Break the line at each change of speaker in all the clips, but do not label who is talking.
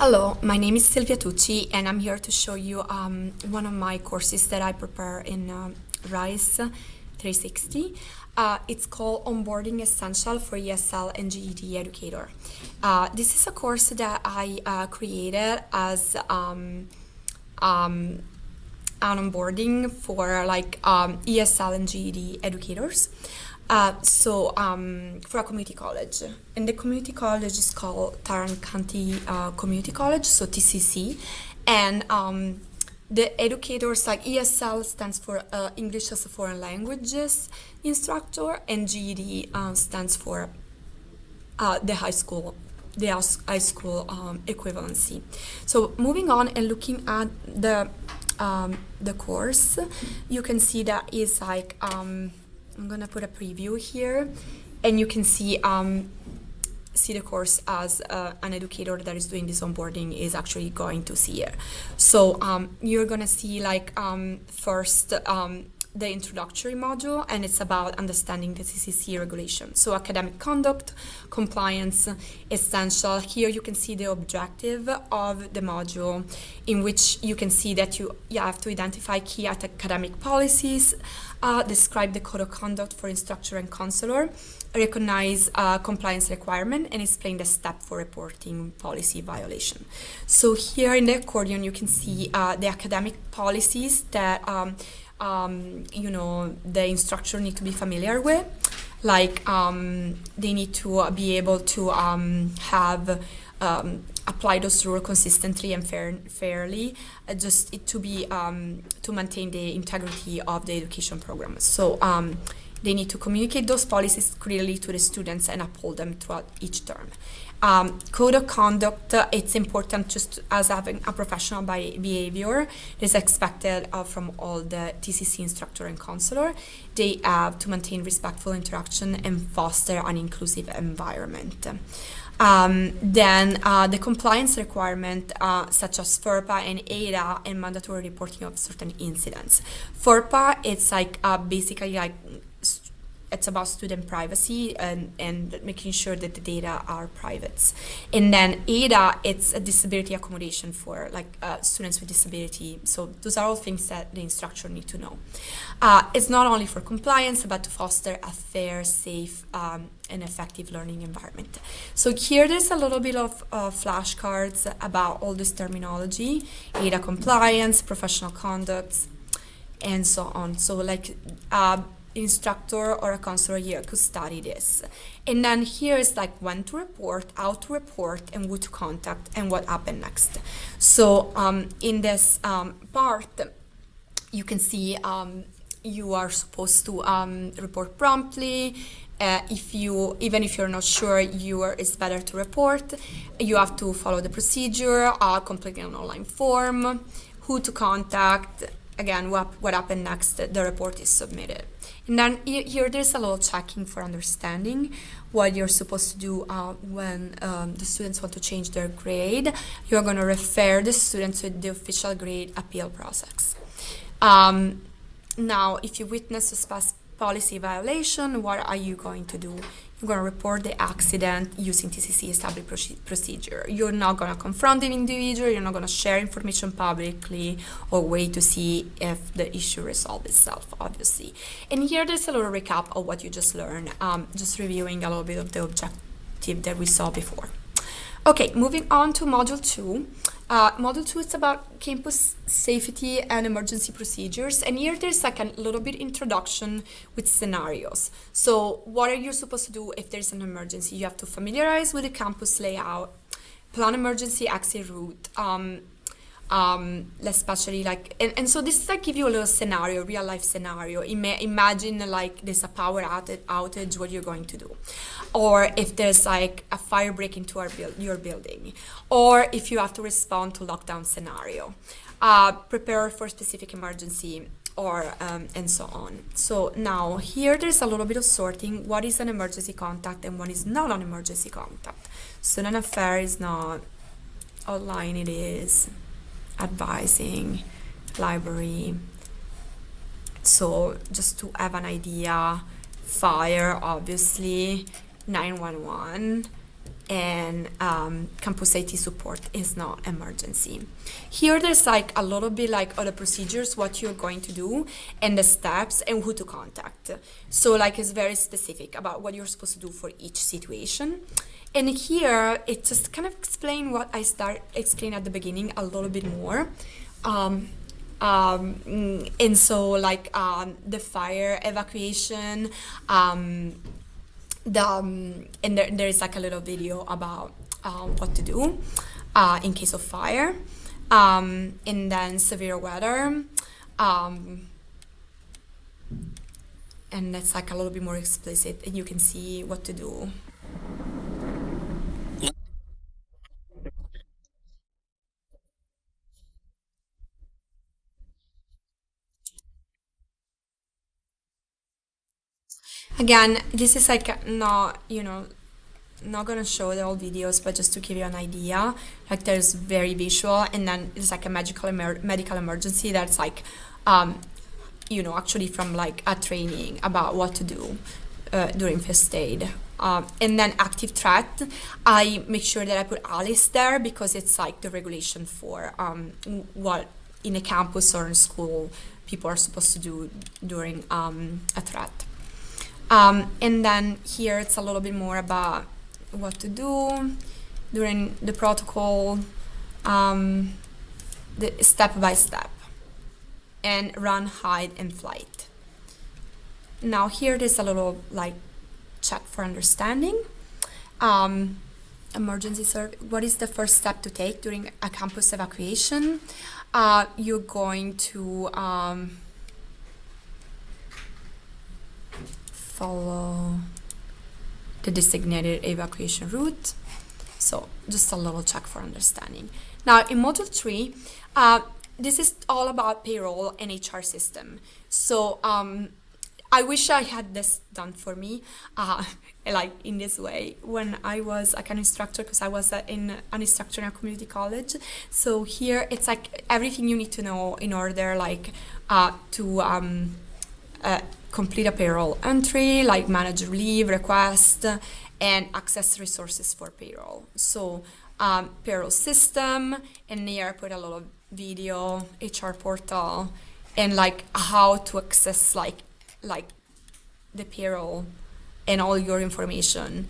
Hello, my name is Silvia Tucci, and I'm here to show you one of my courses that I prepare in RISE 360. It's called Onboarding Essential for ESL and GED Educator. This is a course that I created as an onboarding for ESL and GED educators. For a community college, and the community college is called Tarrant County Community College, so TCC, and the educators, like ESL stands for English as a Foreign Languages instructor, and GED stands for the high school equivalency. So moving on and looking at the course, you can see that is like I'm gonna put a preview here, and you can see the course as an educator that is doing this onboarding is actually going to see it. So you're gonna see first the introductory module, and it's about understanding the TCC regulation. So academic conduct, compliance, essential. Here you can see the objective of the module, in which you can see that you have to identify key academic policies, describe the code of conduct for instructor and counselor, recognize compliance requirement, and explain the step for reporting policy violation. So here in the accordion you can see the academic policies that the instructor need to be familiar with. They need to be able to have apply those rules consistently and fairly, to maintain the integrity of the education program. So they need to communicate those policies clearly to the students and uphold them throughout each term. Code of conduct, it's important just as having a professional behavior is expected from all the TCC instructor and counselor. They have to maintain respectful interaction and foster an inclusive environment. Then the compliance requirement, such as FERPA and ADA, and mandatory reporting of certain incidents. FERPA, it's basically it's about student privacy and making sure that the data are private. And then ADA, it's a disability accommodation for students with disability. So those are all things that the instructor need to know. It's not only for compliance, but to foster a fair, safe, and effective learning environment. So here there's a little bit of flashcards about all this terminology: ADA compliance, professional conduct, and so on. So instructor or a counselor here could study this. And then here is when to report, how to report, and who to contact, and what happened next. So in this part, you can see you are supposed to report promptly. Even if you're not sure, it's better to report. You have to follow the procedure, complete an online form, who to contact. Again, what happened next, the report is submitted. And then here there's a little checking for understanding what you're supposed to do when the students want to change their grade. You're going to refer the students to the official grade appeal process. Now, if you witness a policy violation, what are you going to do? You're going to report the accident using TCC established procedure. You're not going to confront the individual. You're not going to share information publicly or wait to see if the issue resolves itself, obviously. And here there's a little recap of what you just learned, just reviewing a little bit of the objective that we saw before. Okay, moving on to Module 2. Module 2 is about campus safety and emergency procedures. And here there's a little bit introduction with scenarios. So what are you supposed to do if there's an emergency? You have to familiarize with the campus layout, plan emergency exit route, especially and so this is give you a little scenario, real life scenario. Imagine there's a power outage, what you're going to do, or if there's a fire break into your building, or if you have to respond to lockdown scenario, prepare for specific emergency, or and so on. So now here there's a little bit of sorting. What is an emergency contact and what is not an emergency contact? Student affair is not, online it is, advising, library. So just to have an idea, fire, obviously, 911, and campus IT support is not emergency. Here there's like a little bit like other procedures, what you're going to do and the steps and who to contact. So like it's very specific about what you're supposed to do for each situation. And here it just kind of explain what I explain at the beginning a little bit more. And so like the fire evacuation, and there is like a little video about what to do in case of fire, and then severe weather, and that's like a little bit more explicit, and you can see what to do. Again, this is like not, not gonna show the whole videos, but just to give you an idea, like there's very visual, and then it's like a medical emergency that's like, actually from like a training about what to do during first aid. And then active threat, I make sure that I put Alice there because it's like the regulation for what in a campus or in school people are supposed to do during a threat. And then here it's a little bit more about what to do during the protocol, the step by step, and run, hide, and flight. Now here there's a little like check for understanding. Emergency service, what is the first step to take during a campus evacuation? You're going to follow the designated evacuation route. So just a little check for understanding. Now in module 3, this is all about payroll and HR system. So I wish I had this done for me, like in this way when I was like an instructor, because I was an instructor in a community college. So here it's like everything you need to know in order like to complete a payroll entry, like manage leave request and access resources for payroll. So payroll system, and here I put a little video, HR portal, and like how to access like the payroll and all your information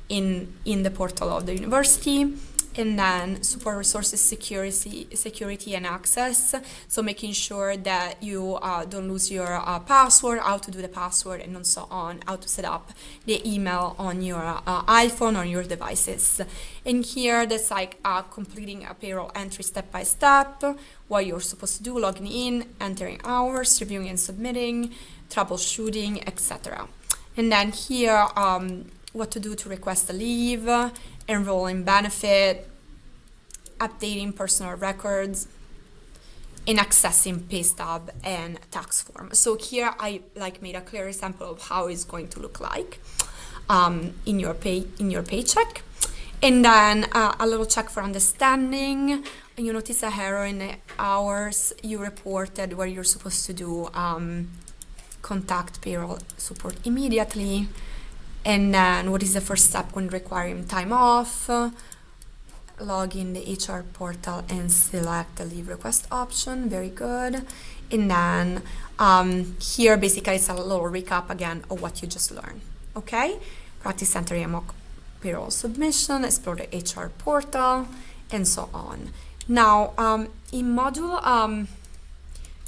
in the portal of the university. And then support resources, security and access. So making sure that you don't lose your password, how to do the password, and so on, how to set up the email on your iPhone or your devices. And here that's like completing a payroll entry step by step, what you're supposed to do, logging in, entering hours, reviewing and submitting, troubleshooting, etc. And then here what to do to request a leave, enroll in benefit, updating personal records, and accessing pay stub and tax form. So here I like made a clear example of how it's going to look like in your paycheck. And then a little check for understanding. You notice a error in the hours you reported where you're supposed to do contact payroll support immediately. And then what is the first step when requiring time off? Log in the HR portal and select the leave request option. Very good. And then here basically it's a little recap again of what you just learned. Okay? Practice entering a mock payroll submission, explore the HR portal, and so on. Now in module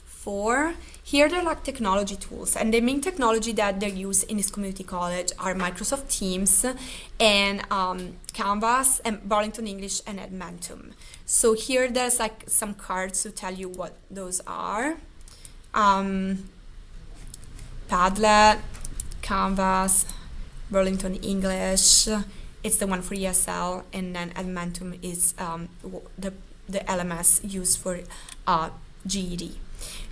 4, here they're like technology tools, and the main technology that they use in this community college are Microsoft Teams and Canvas and Burlington English and Edmentum. So here there's like some cards to tell you what those are. Padlet, Canvas, Burlington English, it's the one for ESL, and then Edmentum is the LMS used for GED.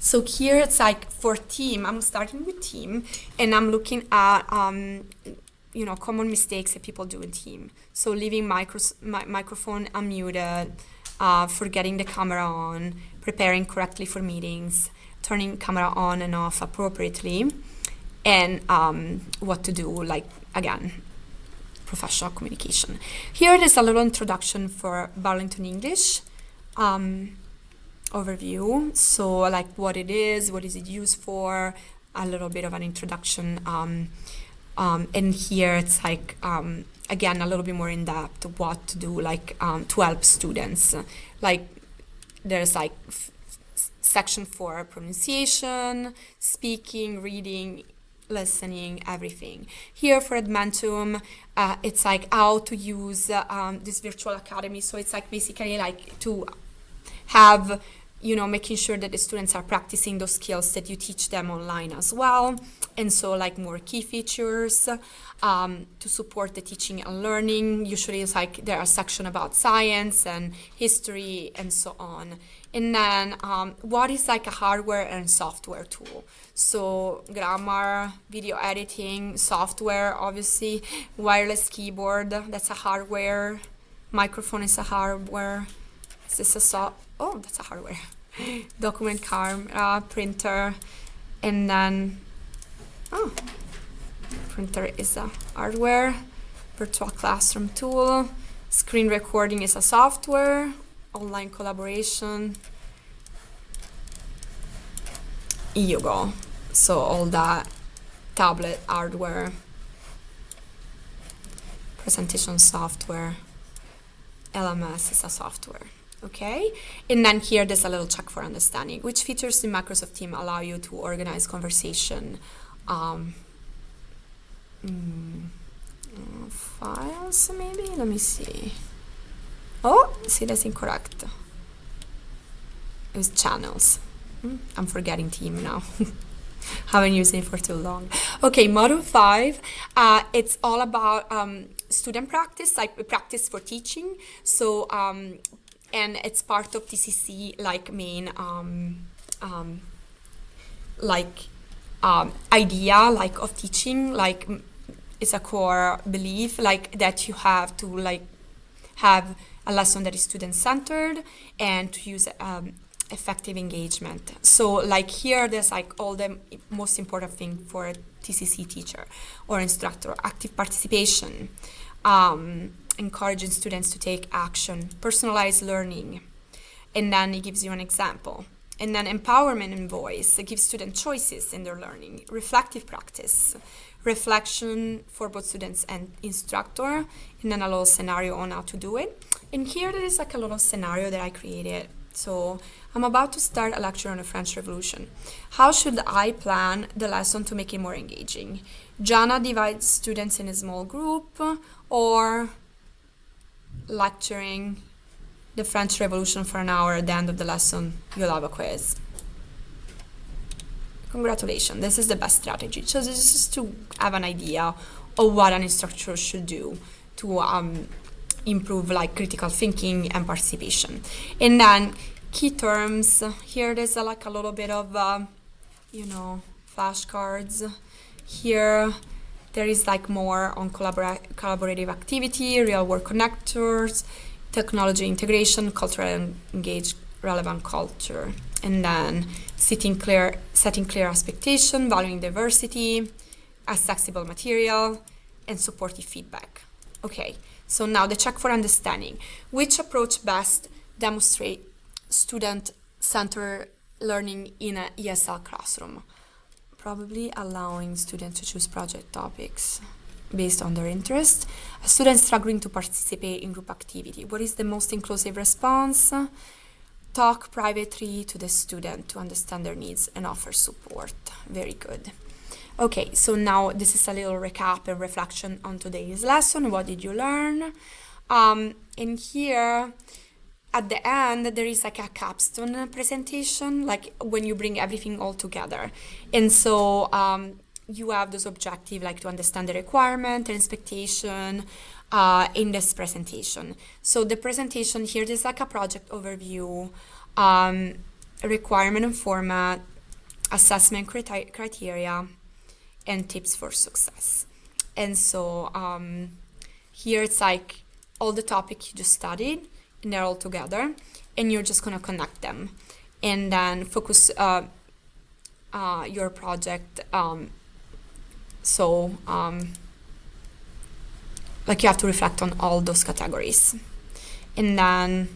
So here it's like for team, I'm starting with team, and I'm looking at common mistakes that people do in team. So leaving microphone unmuted, forgetting the camera on, preparing correctly for meetings, turning camera on and off appropriately, and what to do, like again, professional communication. Here it is a little introduction for Burlington English overview. So like what it is it used for, a little bit of an introduction. And here it's like, again, a little bit more in depth what to do, like to help students. Like there's like section for pronunciation, speaking, reading, listening, everything. Here for Admentum, it's like how to use this virtual academy. So it's like basically like to have, making sure that the students are practicing those skills that you teach them online as well. And so like more key features to support the teaching and learning. Usually it's like there are sections about science and history and so on. And then what is like a hardware and software tool? So grammar, video editing, software, obviously, wireless keyboard, that's a hardware. Microphone is a hardware. Is this a that's a hardware. Document camera, printer, and then printer is a hardware. Virtual classroom tool. Screen recording is a software. Online collaboration. Here you go. So all that tablet hardware, presentation software, LMS is a software. Okay, and then here there's a little check for understanding. Which features in Microsoft Teams allow you to organize conversation? Files, maybe? Let me see. Oh, see, that's incorrect. It was channels. I'm forgetting Team now. Haven't used it for too long. Okay, Module 5, it's all about student practice, like practice for teaching. So, and it's part of TCC, like main, idea, like of teaching, like it's a core belief, like that you have to like have a lesson that is student-centered and to use effective engagement. So like here, there's like all the most important thing for a TCC teacher or instructor: active participation, encouraging students to take action, personalized learning, and then it gives you an example. And then empowerment in voice, it gives students choices in their learning. Reflective practice, reflection for both students and instructor, and then a little scenario on how to do it. And here there is like a little scenario that I created. So I'm about to start a lecture on the French Revolution. How should I plan the lesson to make it more engaging? Jana divides students in a small group, or lecturing the French Revolution for an hour. At the end of the lesson, you'll have a quiz. Congratulations, this is the best strategy. So this is just to have an idea of what an instructor should do to improve like critical thinking and participation. And then key terms, here there's like a little bit of, flashcards. Here there is like more on collaborative activity, real world connectors, technology integration, cultural engaged, relevant culture. And then setting clear expectation, valuing diversity, accessible material, and supportive feedback. Okay, so now the check for understanding. Which approach best demonstrate student-centered learning in an ESL classroom? Probably allowing students to choose project topics based on their interest. A student struggling to participate in group activity. What is the most inclusive response? Talk privately to the student to understand their needs and offer support. Very good. Okay, so now this is a little recap and reflection on today's lesson. What did you learn? And here at the end, there is like a capstone presentation, like when you bring everything all together. And so you have those objectives, like to understand the requirement and expectation in this presentation. So the presentation here, there's like a project overview, requirement and format, assessment criteria, and tips for success. And so here it's like all the topics you just studied, and they're all together, and you're just gonna connect them and then focus your project. like you have to reflect on all those categories. And then